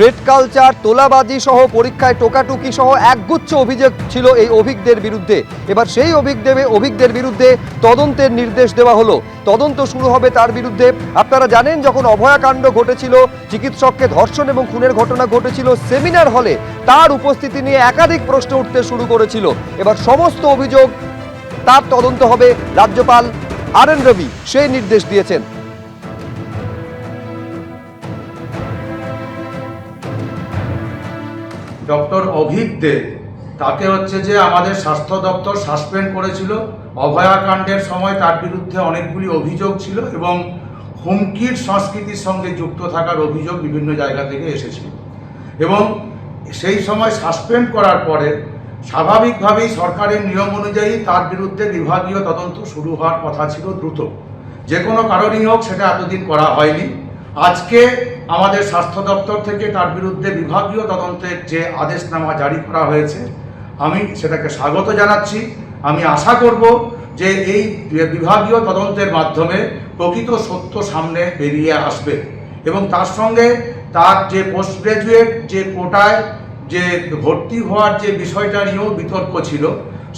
Thread culture, তোলাবাজি সহ পরীক্ষায় টোকাটুকি সহ একগুচ্ছ অভিযোগ ছিল এই অভিজ্ঞদের বিরুদ্ধে। এবার সেই অভিজ্ঞদের বিরুদ্ধে তদন্তের নির্দেশ দেওয়া হলো। তদন্ত শুরু হবে তার বিরুদ্ধে। আপনারা জানেন, যখন অভয়াকাণ্ড ঘটেছিল, চিকিৎসককে ধর্ষণ এবং খুনের ঘটনা ঘটেছিল সেমিনার হলে, তার উপস্থিতি নিয়ে একাধিক প্রশ্ন উঠতে শুরু করেছিল। এবার সমস্ত অভিযোগ, তার তদন্ত হবে। রাজ্যপাল RN রবি সেই নির্দেশ দিয়েছেন। ডক্টর অভিক দে, তাকে হচ্ছে যে আমাদের স্বাস্থ্য দপ্তর সাসপেন্ড করেছিল। অভয়াকাণ্ডের সময় তার বিরুদ্ধে অনেকগুলি অভিযোগ ছিল এবং হুমকির সংস্কৃতির সঙ্গে যুক্ত থাকার অভিযোগ বিভিন্ন জায়গা থেকে এসেছিল এবং সেই সময় সাসপেন্ড করার পরে স্বাভাবিকভাবেই সরকারের নিয়ম অনুযায়ী তার বিরুদ্ধে বিভাগীয় তদন্ত শুরু হওয়ার কথা ছিল দ্রুত। যে কোনো কারণেই হোক সেটা এতদিন করা হয়নি। আজকে আমাদের স্বাস্থ্য দপ্তর থেকে তার বিরুদ্ধে বিভাগীয় তদন্তের যে আদেশনামা জারি করা হয়েছে, আমি সেটাকে স্বাগত জানাচ্ছি। আমি আশা করব যে এই বিভাগীয় তদন্তের মাধ্যমে প্রকৃত সত্য সামনে বেরিয়ে আসবে এবং তার সঙ্গে তার যে পোস্ট গ্রাজুয়েট যে কোটায় যে ভর্তি হওয়ার যে বিষয়টা নিয়েও বিতর্ক ছিল,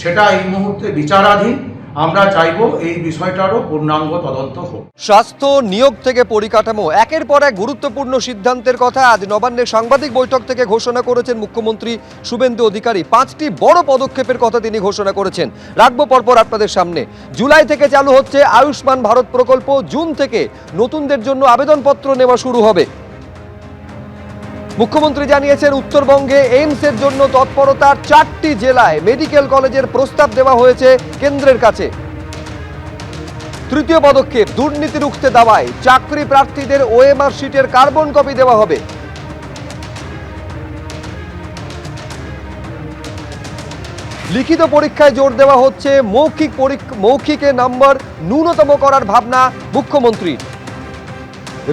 সেটা এই মুহূর্তে বিচারাধীন। আমরা চাইব এই বিষয়টারও পূর্ণাঙ্গ তদন্ত হোক। স্বাস্থ্য, নিয়োগ থেকে পরিকাঠামো, একের পর এক গুরুত্বপূর্ণ সিদ্ধান্তের কথা আজ নবান্নের সাংবাদিক বৈঠক থেকে ঘোষণা করেছেন মুখ্যমন্ত্রী শুভেন্দু অধিকারী। 5টি বড় পদক্ষেপের কথা তিনি ঘোষণা করেছেন, রাখবো পরপর আপনাদের সামনে। জুলাই থেকে চালু হচ্ছে আয়ুষ্মান ভারত প্রকল্প। জুন থেকে নতুনদের জন্য আবেদনপত্র নেওয়া শুরু হবে। মুখ্যমন্ত্রী জানিয়েছেন, উত্তরবঙ্গে এইমসের জন্য তৎপরতার 4টি জেলায় মেডিকেল কলেজের প্রস্তাব দেওয়া হয়েছে কেন্দ্রের কাছে। তৃতীয় পদক্ষেপ, দুর্নীতি রুখতে দাওয়ায় চাকরি প্রার্থীদের OMR শিটের কার্বন কপি দেওয়া হবে। লিখিত পরীক্ষায় জোর দেওয়া হচ্ছে, মৌখিকে নাম্বার ন্যূনতম করার ভাবনা মুখ্যমন্ত্রীর।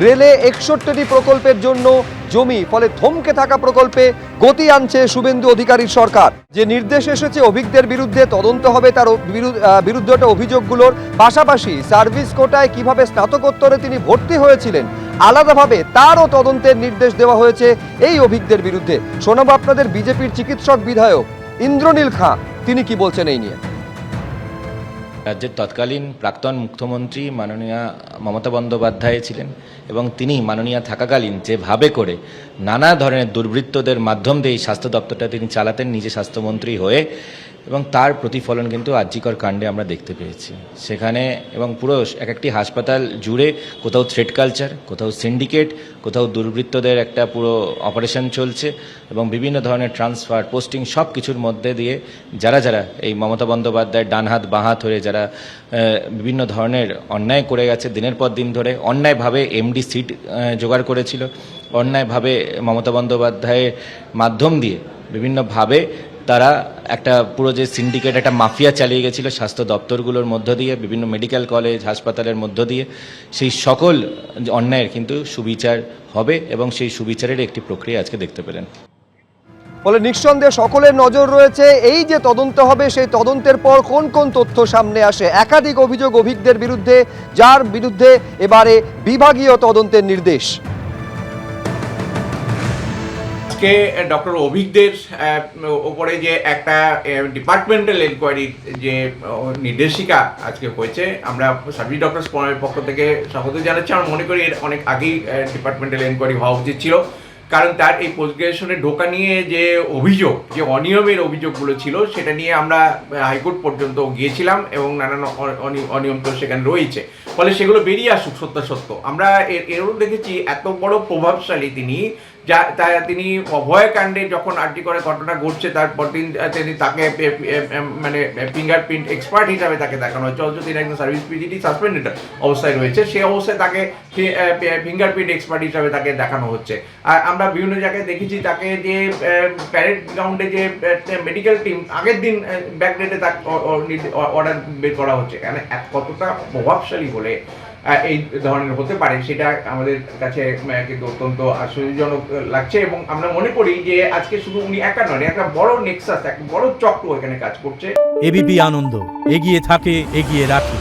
রেলে 61টি প্রকল্পের জন্য জমি, ফলে থমকে থাকা প্রকল্পে গতি আনছে শুভেন্দু অধিকারীর সরকার। যে নির্দেশ এসেছে, অভিজ্ঞদের বিরুদ্ধে তদন্ত হবে, তার বিরুদ্ধে অভিযোগগুলোর পাশাপাশি সার্ভিস কোটায় কিভাবে স্নাতকোত্তরে তিনি ভর্তি হয়েছিলেন, আলাদাভাবে তারও তদন্তের নির্দেশ দেওয়া হয়েছে এই অভিজ্ঞদের বিরুদ্ধে। শোনাবো আপনাদের বিজেপির চিকিৎসক বিধায়ক ইন্দ্রনীল খাঁ, তিনি কি বলছেন এই নিয়ে। রাজ্যের তৎকালীন প্রাক্তন মুখ্যমন্ত্রী মাননীয়া মমতা বন্দ্যোপাধ্যায় ছিলেন এবং তিনি মাননীয়া থাকাকালীন যেভাবে করে নানা ধরনের দুর্বৃত্তদের মাধ্যম দিয়ে এই স্বাস্থ্য দপ্তরটা তিনি চালাতেন নিজে স্বাস্থ্যমন্ত্রী হয়ে, এবং তার প্রতিফলন কিন্তু আরজিকর কাণ্ডে আমরা দেখতে পেয়েছি সেখানে। এবং পুরো একটি হাসপাতাল জুড়ে কোথাও থ্রেড কালচার, কোথাও সিন্ডিকেট, কোথাও দুর্বৃত্তদের একটা পুরো অপারেশন চলছে এবং বিভিন্ন ধরনের ট্রান্সফার, পোস্টিং, সব কিছুর মধ্যে দিয়ে যারা এই মমতা বন্দ্যোপাধ্যায়ের ডান হাত বাঁ হাত হয়ে যারা বিভিন্ন ধরনের অন্যায় করে গেছে দিনের পর দিন ধরে, অন্যায়ভাবে এমডি সিট জোগাড় করেছিল, অন্যায়ভাবে মমতা বন্দ্যোপাধ্যায়ের মাধ্যম দিয়ে বিভিন্নভাবে তারা একটা পুরো যে সিন্ডিকেট, একটা মাফিয়া চালিয়ে গেছিল স্বাস্থ্য দপ্তরগুলোর মধ্য দিয়ে, বিভিন্ন মেডিকেল কলেজ হাসপাতালের মধ্য দিয়ে। সেই সকল অন্যায়ের কিন্তু সুবিচার হবে এবং সেই সুবিচারের একটি প্রক্রিয়া আজকে দেখতে পেলেন। ফলে নিঃসন্দেহে সকলের নজর রয়েছে এই যে তদন্ত হবে, সেই তদন্তের পর কোন কোন তথ্য সামনে আসে। একাধিক অভিযোগ অভিজ্ঞদের বিরুদ্ধে, যার বিরুদ্ধে এবারে বিভাগীয় তদন্তের নির্দেশ। আজকে ডক্টর অভিজ্ঞদের ওপরে যে একটা ডিপার্টমেন্টাল এনকোয়ারির যে নির্দেশিকা আজকে হয়েছে, আমরা সার্ভিস ডক্টর ফোরামের পক্ষ থেকে স্বাগত জানাচ্ছি। আমরা মনে করি এর অনেক আগেই ডিপার্টমেন্টাল এনকোয়ারি হওয়া উচিত ছিল, কারণ তার এই পোস্ট গ্রাজুয়েশনে ঢোকা নিয়ে যে অভিযোগ, যে অনিয়মের অভিযোগগুলো ছিল, সেটা নিয়ে আমরা হাইকোর্ট পর্যন্ত গিয়েছিলাম এবং নানান অনিয়ম তো সেখানে রয়েছে। ফলে সেগুলো বেরিয়ে আসুক সত্যাসত্য। আমরা এরও দেখেছি এত বড় প্রভাবশালী তিনি অভয়াকাণ্ডে যখন আরজি করে ঘটনা ঘটছে, তারপর তিনি তাকে মানে ফিঙ্গারপ্রিন্ট এক্সপার্ট হিসাবে তাকে দেখানো হয়েছে, অথচ তিনি একজন সার্ভিস পিজিটি সাসপেন্ডেড অবস্থায় রয়েছে, সেই অবস্থায় তাকে ফিঙ্গারপ্রিন্ট এক্সপার্ট হিসাবে তাকে দেখানো হচ্ছে। আর আমরা বিভিন্ন জায়গায় দেখেছি তাকে যে প্যারেড গ্রাউন্ডে যে মেডিকেল টিম আগের দিন ব্যাকডেটে তাকে অর্ডার বের করা হচ্ছে। এখানে কতটা প্রভাবশালী হলে এই ধরনের হতে পারে, সেটা আমাদের কাছে কিন্তু অত্যন্ত আশ্চর্যজনক লাগছে। এবং আমরা মনে করি যে আজকে শুধু উনি একা নন, একটা বড় নেক্সাস, একটা বড় চক্র এখানে কাজ করছে। এবিপি আনন্দ, এগিয়ে থাকে, এগিয়ে রাখে।